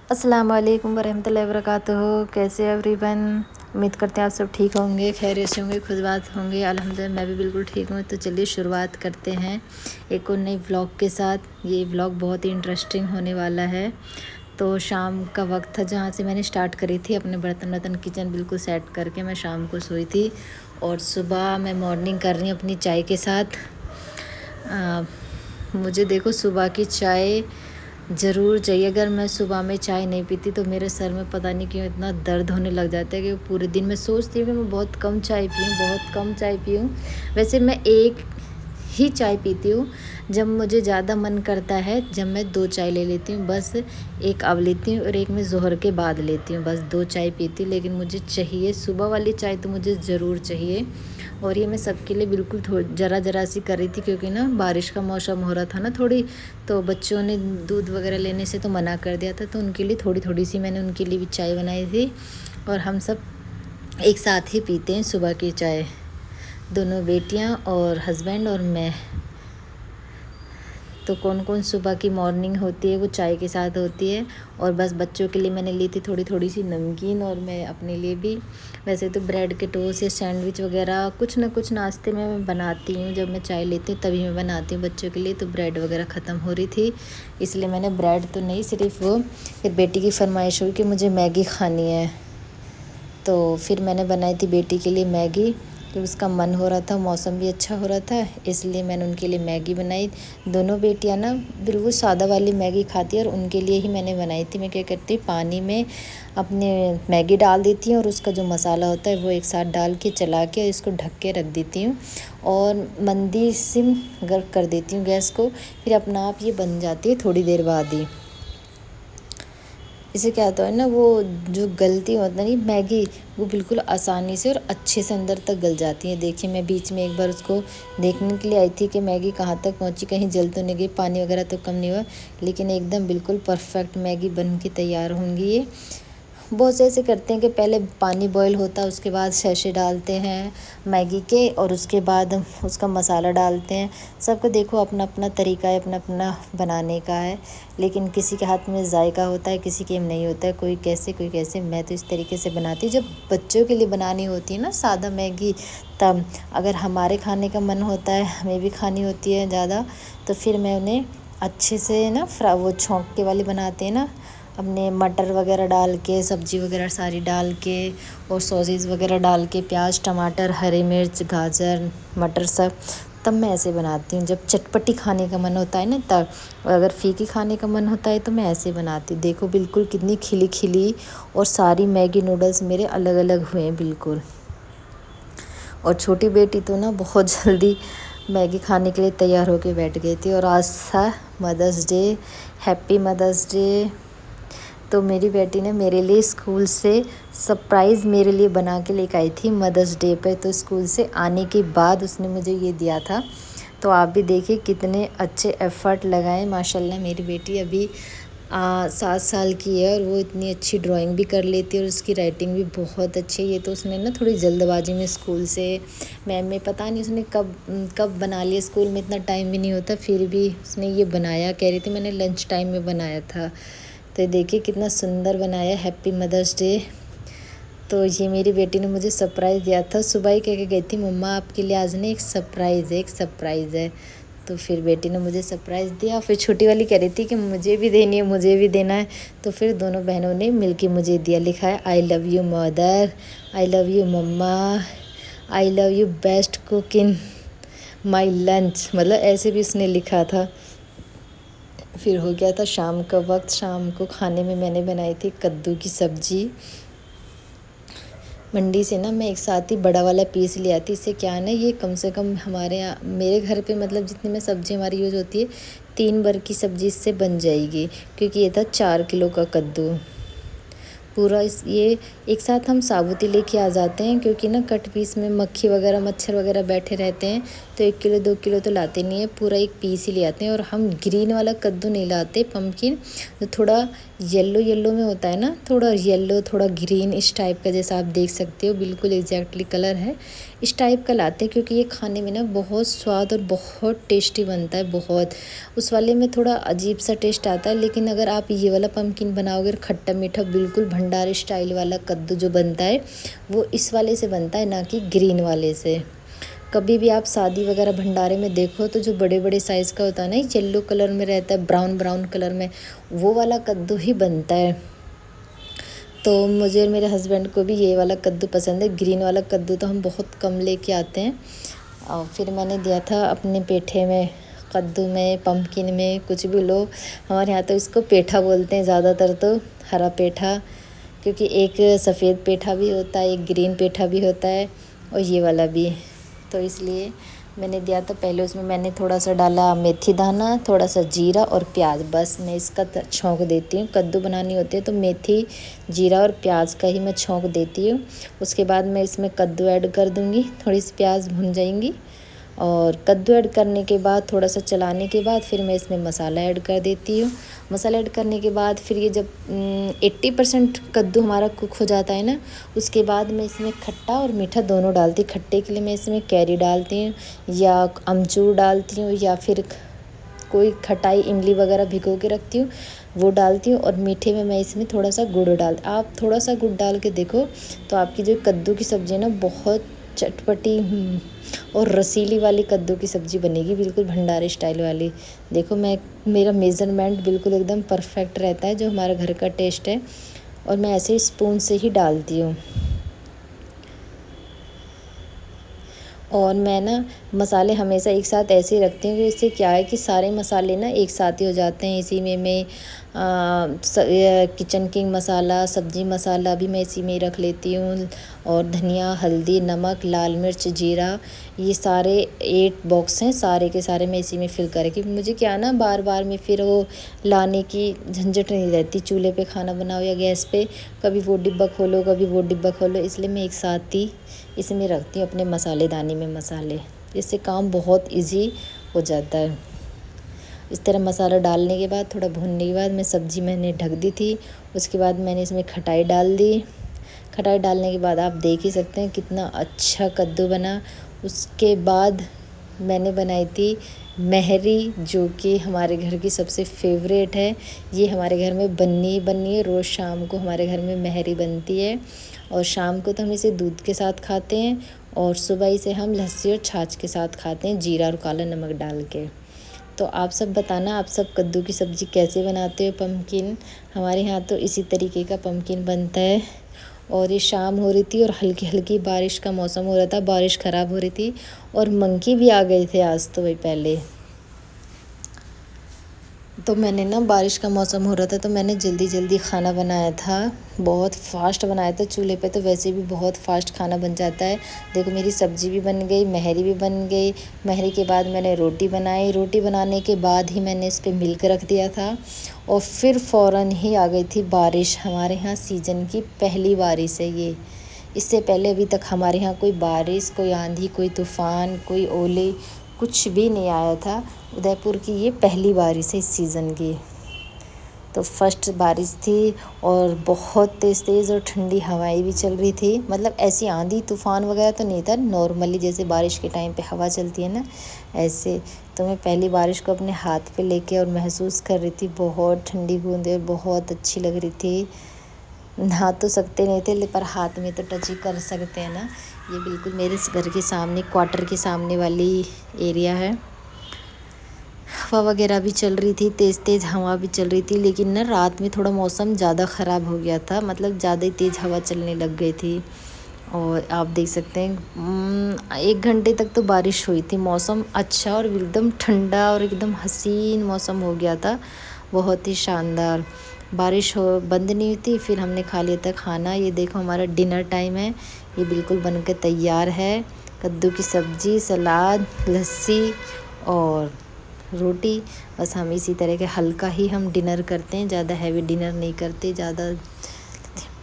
अस्सलाम वालेकुम वरहमतुल्लाहि वबरकातुहू। कैसे एवरीवन, उम्मीद करते हैं आप सब ठीक होंगे, खैरियत से होंगे, खुशबात होंगे। अल्हम्दुलिल्लाह मैं भी बिल्कुल ठीक हूँ। तो चलिए शुरुआत करते हैं एक और नई व्लॉग के साथ। ये व्लॉग बहुत ही इंटरेस्टिंग होने वाला है। तो शाम का वक्त था जहाँ से मैंने स्टार्ट करी थी अपने बर्तन किचन बिल्कुल सेट करके मैं शाम को सोई थी। और सुबह मैं मॉर्निंग कर रही हूँ अपनी चाय के साथ। मुझे देखो सुबह की चाय ज़रूर चाहिए। अगर मैं सुबह में चाय नहीं पीती तो मेरे सर में पता नहीं क्यों इतना दर्द होने लग जाता है कि पूरे दिन मैं सोचती हूँ कि मैं बहुत कम चाय पीऊँ, बहुत कम चाय पीऊँ। वैसे मैं एक ही चाय पीती हूँ जब मुझे ज़्यादा मन करता है, जब मैं 2 चाय ले लेती हूँ बस। एक अब लेती हूँ और एक मैं ज़ोहर के बाद लेती हूँ, बस 2 चाय पीती हूँ। लेकिन मुझे चाहिए सुबह वाली चाय, तो मुझे ज़रूर चाहिए। और ये मैं सबके लिए बिल्कुल ज़रा सी कर रही थी, क्योंकि ना बारिश का मौसम हो रहा था ना थोड़ी, तो बच्चों ने दूध वगैरह लेने से तो मना कर दिया था, तो उनके लिए थोड़ी सी मैंने उनके लिए भी चाय बनाई थी। और हम सब एक साथ ही पीते हैं सुबह की चाय, दोनों बेटियां और हस्बैंड और मैं। तो कौन कौन सुबह की मॉर्निंग होती है वो चाय के साथ होती है। और बस बच्चों के लिए मैंने ली थी थोड़ी सी नमकीन, और मैं अपने लिए भी। वैसे तो ब्रेड के टोस्ट या सैंडविच वगैरह कुछ ना कुछ नाश्ते में मैं बनाती हूँ, जब मैं चाय लेती हूँ तभी मैं बनाती हूँ बच्चों के लिए। तो ब्रेड वगैरह ख़त्म हो रही थी, इसलिए मैंने ब्रेड तो नहीं, सिर्फ वो। फिर बेटी की फरमाइश हुई कि मुझे मैगी खानी है, तो फिर मैंने बनाई थी बेटी के लिए मैगी। तो उसका मन हो रहा था, मौसम भी अच्छा हो रहा था, इसलिए मैंने उनके लिए मैगी बनाई। दोनों बेटियां ना बिल्कुल सादा वाली मैगी खाती है, और उनके लिए ही मैंने बनाई थी। मैं क्या करती हूँ, पानी में अपने मैगी डाल देती हूँ और उसका जो मसाला होता है वो एक साथ डाल के चला के इसको ढक के रख देती हूँ, और मंदी सिम कर देती हूँ गैस को। फिर अपना आप ये बन जाती है थोड़ी देर बाद ही। इससे क्या होता है ना, वो जो गलती होता है ना मैगी, वो बिल्कुल आसानी से और अच्छे से अंदर तक गल जाती है। देखिए मैं बीच में एक बार उसको देखने के लिए आई थी कि मैगी कहाँ तक पहुँची, कहीं जल तो नहीं गई, पानी वगैरह तो कम नहीं हुआ। लेकिन एकदम बिल्कुल परफेक्ट मैगी बन के तैयार होंगी ये। बहुत से ऐसे करते हैं कि पहले पानी बॉईल होता है, उसके बाद सैशे डालते हैं मैगी के, और उसके बाद उसका मसाला डालते हैं। सबका देखो अपना अपना तरीका है, अपना अपना बनाने का है। लेकिन किसी के हाथ में जायका होता है, किसी के में नहीं होता है, कोई कैसे कोई कैसे। मैं तो इस तरीके से बनाती हूँ, जब बच्चों के लिए बनानी होती है ना सादा मैगी, तब अगर हमारे खाने का मन होता है, हमें भी खानी होती है ज़्यादा, तो फिर मैं उन्हें अच्छे से ना वो छौंक के वाली बनाते हैं ना, अपने मटर वगैरह डाल के, सब्ज़ी वगैरह सारी डाल के, और सॉसेस वगैरह डाल के, प्याज टमाटर हरी मिर्च गाजर मटर सब, तब मैं ऐसे बनाती हूँ। जब चटपटी खाने का मन होता है ना तब, और अगर फीकी खाने का मन होता है तो मैं ऐसे बनाती हूँ। देखो बिल्कुल कितनी खिली खिली, और सारी मैगी नूडल्स मेरे अलग अलग हुए हैं बिल्कुल। और छोटी बेटी तो ना बहुत जल्दी मैगी खाने के लिए तैयार होके बैठ गई थी। और आज था Mother's Day, happy Mother's Day. तो मेरी बेटी ने मेरे लिए स्कूल से सरप्राइज़ मेरे लिए बना के लेकर आई थी मदर्स डे पे। तो स्कूल से आने के बाद उसने मुझे ये दिया था। तो आप भी देखिए कितने अच्छे एफ़र्ट लगाए। माशाल्लाह मेरी बेटी अभी 7 साल की है, और वो इतनी अच्छी ड्राइंग भी कर लेती है, और उसकी राइटिंग भी बहुत अच्छी है। ये तो उसने ना थोड़ी जल्दबाजी में स्कूल से मैम में पता नहीं उसने कब कब बना लिया, स्कूल में इतना टाइम भी नहीं होता, फिर भी उसने ये बनाया। कह रही थी मैंने लंच टाइम में बनाया था। तो देखिए कितना सुंदर बनाया, हैप्पी मदर्स डे। तो ये मेरी बेटी ने मुझे सरप्राइज़ दिया था, सुबह ही कह के गई थी मम्मा आपके लिए आज ना एक सरप्राइज़ है, एक सरप्राइज़ है। तो फिर बेटी ने मुझे सरप्राइज़ दिया, फिर छोटी वाली कह रही थी कि मुझे भी देनी है, मुझे भी देना है। तो फिर दोनों बहनों ने मिलके मुझे दिया। लिखा है I love you mother, I love you mamma, I love you best cook in my lunch, मतलब ऐसे भी उसने लिखा था। फिर हो गया था शाम का वक्त। शाम को खाने में मैंने बनाई थी कद्दू की सब्ज़ी। मंडी से ना मैं एक साथ ही बड़ा वाला पीस ले आती। इससे क्या है ना, ये कम से कम हमारे यहाँ मेरे घर पे मतलब जितनी में सब्ज़ी हमारी यूज़ होती है 3 बार की सब्ज़ी इससे बन जाएगी, क्योंकि ये था 4 किलो का कद्दू पूरा। ये एक साथ हम साबुत ही लेके आ जाते हैं, क्योंकि ना कट पीस में मक्खी वगैरह मच्छर वगैरह बैठे रहते हैं, तो 1 किलो 2 किलो तो लाते नहीं है, पूरा एक पीस ही ले आते हैं। और हम ग्रीन वाला कद्दू नहीं लाते, पम्पकिन जो थोड़ा येलो येलो में होता है ना, थोड़ा येलो थोड़ा ग्रीन इस टाइप का, जैसा आप देख सकते हो बिल्कुल एग्जैक्टली कलर है, इस टाइप का लाते हैं। क्योंकि ये खाने में ना बहुत स्वाद और बहुत टेस्टी बनता है, बहुत। उस वाले में थोड़ा अजीब सा टेस्ट आता है, लेकिन अगर आप ये वाला पम्पकिन बनाओगे खट्टा मीठा बिल्कुल भंडार स्टाइल वाला कद्दू जो बनता है वो इस वाले से बनता है, ना कि ग्रीन वाले से। कभी भी आप शादी वगैरह भंडारे में देखो तो जो बड़े बड़े साइज़ का होता है ना, येलो कलर में रहता है, ब्राउन ब्राउन कलर में, वो वाला कद्दू ही बनता है। तो मुझे और मेरे हस्बैंड को भी ये वाला कद्दू पसंद है। ग्रीन वाला कद्दू तो हम बहुत कम लेके आते हैं। और फिर मैंने दिया था अपने पेठे में, कद्दू में, पम्पकिन में, कुछ भी लो। हमारे यहाँ तो इसको पेठा बोलते हैं ज़्यादातर, तो हरा पेठा, क्योंकि एक सफ़ेद पेठा भी होता है, एक ग्रीन पेठा भी होता है, और ये वाला भी। तो इसलिए मैंने दिया था। पहले उसमें मैंने थोड़ा सा डाला मेथी दाना, थोड़ा सा जीरा और प्याज, बस मैं इसका छौंक देती हूँ। कद्दू बनानी होती है तो मेथी, जीरा और प्याज का ही मैं छौंक देती हूँ। उसके बाद मैं इसमें कद्दू ऐड कर दूँगी, थोड़ी सी प्याज भुन जाएंगी। और कद्दू ऐड करने के बाद थोड़ा सा चलाने के बाद फिर मैं इसमें मसाला ऐड कर देती हूँ। मसाला ऐड करने के बाद फिर ये जब 80% कद्दू हमारा कुक हो जाता है ना, उसके बाद मैं इसमें खट्टा और मीठा दोनों डालती हूँ। खट्टे के लिए मैं इसमें कैरी डालती हूँ या अमचूर डालती हूँ, या फिर कोई खटाई इमली वगैरह भिगो के रखती हूँ वो डालती हूँ। और मीठे में मैं इसमें थोड़ा सा गुड़ आप थोड़ा सा गुड़ डाल के देखो तो आपकी जो कद्दू की सब्ज़ी है ना, बहुत चटपटी और रसीली वाली कद्दू की सब्ज़ी बनेगी, बिल्कुल भंडारे स्टाइल वाली। देखो मेरा मेज़रमेंट बिल्कुल एकदम परफेक्ट रहता है, जो हमारा घर का टेस्ट है। और मैं ऐसे ही स्पून से ही डालती हूँ। और मैं ना मसाले हमेशा एक साथ ऐसे ही रखती हूँ कि इससे क्या है कि सारे मसाले ना एक साथ ही हो जाते हैं। इसी में मैं किचन किंग मसाला, सब्ज़ी मसाला भी मैं इसी में ही रख लेती हूँ। और धनिया, हल्दी, नमक, लाल मिर्च, जीरा, ये सारे 8 बॉक्स हैं, सारे के सारे मैं इसी में फिल करके, मुझे क्या ना बार बार में फिर वो लाने की झंझट नहीं रहती। चूल्हे पे खाना बनाओ या गैस पे, कभी वो डिब्बा खोलो कभी वो डिब्बा खोलो, इसलिए मैं एक साथ ही इसमें रखती हूँ अपने मसालेदानी में मसाले। इससे काम बहुत इजी हो जाता है। इस तरह मसाला डालने के बाद, थोड़ा भूनने के बाद, मैं सब्ज़ी मैंने ढक दी थी। उसके बाद मैंने इसमें खटाई डाल दी। खटाई डालने के बाद आप देख ही सकते हैं कितना अच्छा कद्दू बना। उसके बाद मैंने बनाई थी महरी, जो कि हमारे घर की सबसे फेवरेट है। ये हमारे घर में बननी है, रोज़ शाम को हमारे घर में महरी बनती है। और शाम को तो हम इसे दूध के साथ खाते हैं, और सुबह इसे हम लस्सी और छाछ के साथ खाते हैं, जीरा और काला नमक डाल के। तो आप सब बताना, आप सब कद्दू की सब्ज़ी कैसे बनाते हो पम्पकिन। हमारे यहाँ तो इसी तरीके का पम्पकिन बनता है। और ये शाम हो रही थी और हल्की हल्की बारिश का मौसम हो रहा था, बारिश ख़राब हो रही थी, और मंकी भी आ गए थे आज तो वही पहले। तो मैंने ना, बारिश का मौसम हो रहा था तो मैंने जल्दी जल्दी खाना बनाया था, बहुत फ़ास्ट बनाया था। चूल्हे पे तो वैसे भी बहुत फ़ास्ट खाना बन जाता है। देखो मेरी सब्ज़ी भी बन गई, महरी भी बन गई। महरी के बाद मैंने रोटी बनाई, रोटी बनाने के बाद ही मैंने इस पर मिल्क रख दिया था। और फिर फ़ौरन ही आ गई थी बारिश। हमारे यहाँ सीज़न की पहली बारिश है ये। इससे पहले अभी तक हमारे यहाँ कोई बारिश, कोई आंधी, कोई तूफ़ान, कोई ओले, कुछ भी नहीं आया था। उदयपुर की ये पहली बारिश है इस सीज़न की। तो फर्स्ट बारिश थी, और बहुत तेज़ और ठंडी हवाएं भी चल रही थी। मतलब ऐसी आंधी तूफ़ान वगैरह तो नहीं था, नॉर्मली जैसे बारिश के टाइम पे हवा चलती है ना, ऐसे। तो मैं पहली बारिश को अपने हाथ पे लेके और महसूस कर रही थी। बहुत ठंडी बूंदें और बहुत अच्छी लग रही थी। नहा तो सकते नहीं थे, पर हाथ में तो टच ही कर सकते हैं ना। ये बिल्कुल मेरे घर के सामने, क्वार्टर के सामने वाली एरिया है। हवा वगैरह भी चल रही थी, तेज़ तेज़ हवा भी चल रही थी। लेकिन ना रात में थोड़ा मौसम ज़्यादा ख़राब हो गया था, मतलब ज़्यादा ही तेज़ हवा चलने लग गई थी। और आप देख सकते हैं 1 घंटे तक तो बारिश हुई थी। मौसम अच्छा और एकदम ठंडा और एकदम हसीन मौसम हो गया था, बहुत ही शानदार। बारिश हो बंद नहीं हुई थी, फिर हमने खा लिया था खाना। ये देखो हमारा डिनर टाइम है, ये बिल्कुल बनकर तैयार है। कद्दू की सब्ज़ी, सलाद, लस्सी और रोटी। बस हम इसी तरह के हल्का ही हम डिनर करते हैं, ज़्यादा हैवी डिनर नहीं करते, ज़्यादा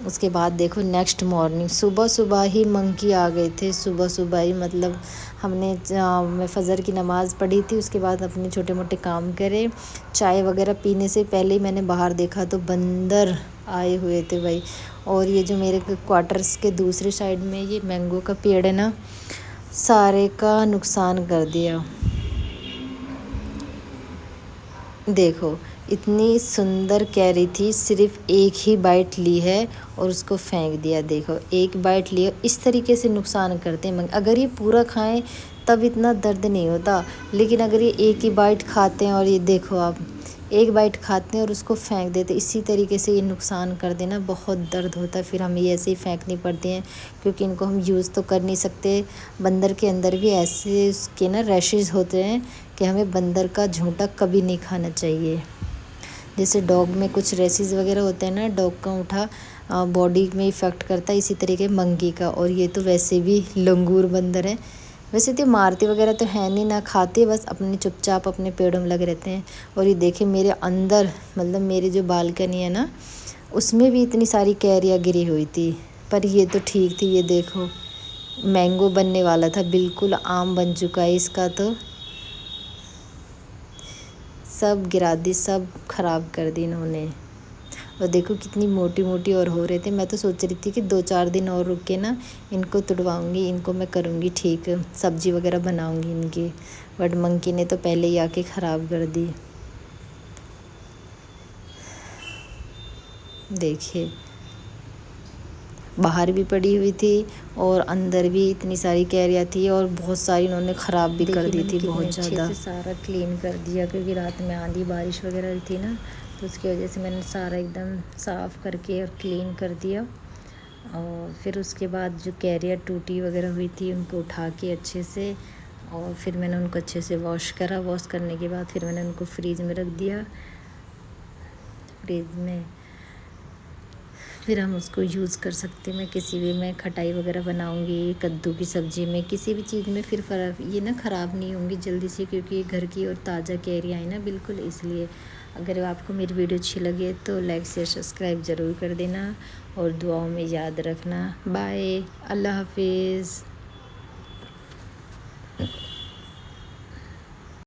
उसके बाद देखो नेक्स्ट मॉर्निंग सुबह सुबह ही मंकी आ गए थे। सुबह सुबह ही मतलब मैं फ़जर की नमाज़ पढ़ी थी, उसके बाद अपने छोटे मोटे काम करे। चाय वगैरह पीने से पहले ही मैंने बाहर देखा तो बंदर आए हुए थे भाई। और ये जो मेरे क्वार्टर्स के दूसरे साइड में ये मैंगो का पेड़ है ना, सारे का नुकसान कर दिया। देखो इतनी सुंदर कैरी थी, सिर्फ एक ही बाइट ली है और उसको फेंक दिया। देखो एक बाइट लिया, इस तरीके से नुकसान करते हैं। अगर ये पूरा खाएं तब इतना दर्द नहीं होता, लेकिन अगर ये एक ही बाइट खाते हैं और ये देखो आप एक बाइट खाते हैं और उसको फेंक देते, इसी तरीके से ये नुकसान कर देना, बहुत दर्द होता है। फिर हमें ये ऐसे ही फेंकनी पड़ती हैं क्योंकि इनको हम यूज़ तो कर नहीं सकते। बंदर के अंदर भी ऐसे उसके ना रैशेज़ होते हैं कि हमें बंदर का झूठा कभी नहीं खाना चाहिए। जैसे डॉग में कुछ रेसेस वगैरह होते हैं ना, डॉग का उठा बॉडी में इफ़ेक्ट करता है, इसी तरीके मंकी का। और ये तो वैसे भी लंगूर बंदर है। वैसे तो मारते वगैरह तो है नहीं, ना खाते, बस अपने चुपचाप अपने पेड़ों में लगे रहते हैं। और ये देखे मेरे अंदर मतलब मेरी जो बालकनी है ना, उसमें भी इतनी सारी कैरियाँ गिरी हुई थी, पर ये तो ठीक थी। ये देखो मैंगो बनने वाला था, बिल्कुल आम बन चुका है इसका, तो सब गिरा दी, सब ख़राब कर दी इन्होंने। और देखो कितनी मोटी मोटी और हो रहे थे। मैं तो सोच रही थी कि 2-4 दिन और रुक के ना इनको तुड़वाऊँगी, इनको मैं करूँगी ठीक, सब्ज़ी वगैरह बनाऊँगी इनकी। बट मंकी ने तो पहले ही आके ख़राब कर दी। देखिए बाहर भी पड़ी हुई थी और अंदर भी इतनी सारी कैरियाँ थी और बहुत सारी इन्होंने ख़राब भी कर दी थी, बहुत ज़्यादा। अच्छे से सारा क्लीन कर दिया क्योंकि रात में आंधी बारिश वगैरह थी ना, तो उसकी वजह से मैंने सारा एकदम साफ़ करके और क्लीन कर दिया। और फिर उसके बाद जो कैरियर टूटी वगैरह हुई थी उनको उठा के अच्छे से, और फिर मैंने उनको अच्छे से वॉश करा। वॉश करने के बाद फिर मैंने उनको फ्रीज में रख दिया। फ्रीज में फिर हम उसको यूज़ कर सकते हैं। मैं किसी भी मैं खटाई वगैरह बनाऊंगी, कद्दू की सब्ज़ी में, किसी भी चीज़ में फिर ये ना ख़राब नहीं होंगी जल्दी से, क्योंकि ये घर की और ताज़ा कैरियाँ हैं ना, बिल्कुल। इसलिए अगर आपको मेरी वीडियो अच्छी लगे तो लाइक शेयर सब्सक्राइब ज़रूर कर देना और दुआओं में याद रखना। बाय, अल्लाह हाफिज़।